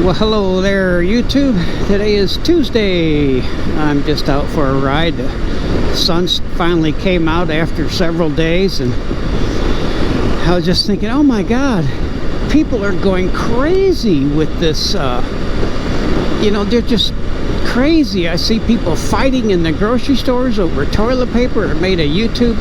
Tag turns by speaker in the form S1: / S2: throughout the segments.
S1: Well, hello there, YouTube. Today is Tuesday. I'm just out for a ride. The sun finally came out after several days, and I was just thinking, oh my God, people are going crazy with this. They're just crazy. I see people fighting in the grocery stores over toilet paper. It made a YouTube.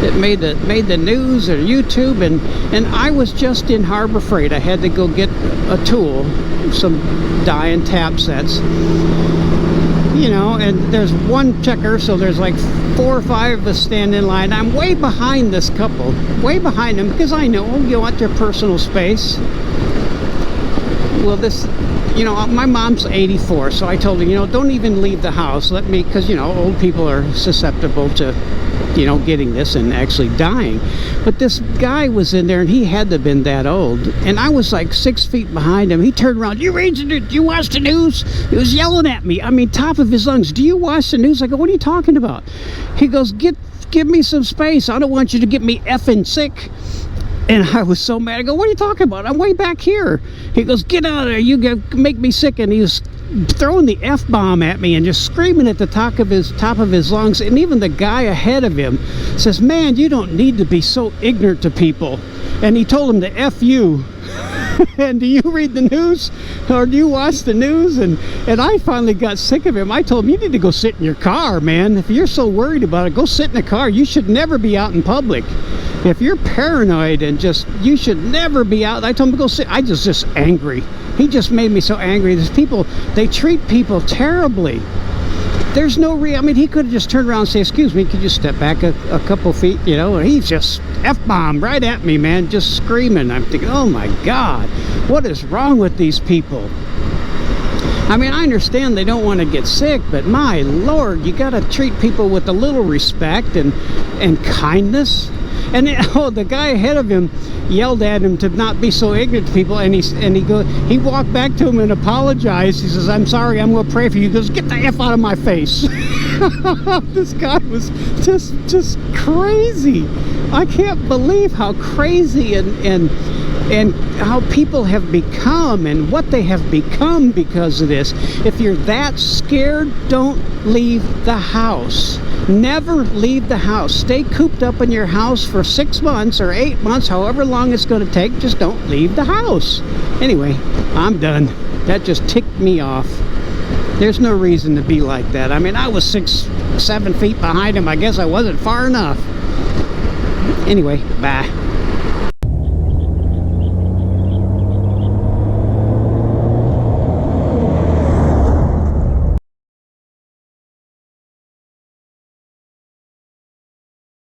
S1: It made the news or YouTube, and I was just in Harbor Freight. I had to go get a tool, some die and tap sets, and there's one checker, so there's like 4 or 5 of us standing in line. I'm way behind this couple, way behind them, because I know you want their personal space. Well, my mom's 84, so I told her, don't even leave the house. Let me, because old people are susceptible to getting this and actually dying. But this guy was in there, and he had to have been that old, and I was like 6 feet behind him. He turned around, do you watch the news? He was yelling at me, top of his lungs, do you watch the news? I go, what are you talking about? He goes, give me some space. I don't want you to get me effing sick. And I was so mad. I go, what are you talking about? I'm way back here. He goes, get out of there, you make me sick. And he was throwing the F-bomb at me and just screaming at the top of his lungs. And even the guy ahead of him says, man, you don't need to be so ignorant to people. And he told him to F you. And do you read the news, or do you watch the news? And I finally got sick of him. I told him, you need to go sit in your car, man. If you're so worried about it, go sit in the car. You should never be out in public. If you're paranoid and you should never be out. I told him to go sit. I was just angry. He just made me so angry. These people, they treat people terribly. There's no he could have just turned around and said, excuse me, could you step back a couple feet, and he just F-bombed right at me, man, just screaming. I'm thinking, oh my God, what is wrong with these people? I understand they don't want to get sick, but my Lord, you got to treat people with a little respect and kindness. And the guy ahead of him yelled at him to not be so ignorant to people, and he walked back to him and apologized. He says, I'm sorry, I'm going to pray for you. He goes, get the F out of my face. This guy was just crazy. I can't believe how crazy and how people have become and what they have become because of this. If you're that scared, don't leave the house. Never leave the house. Stay cooped up in your house for 6 months or 8 months, however long it's going to take. Just don't leave the house. Anyway, I'm done. That just ticked me off. There's no reason to be like that. I was 6-7 feet behind him. I guess I wasn't far enough. Anyway, bye.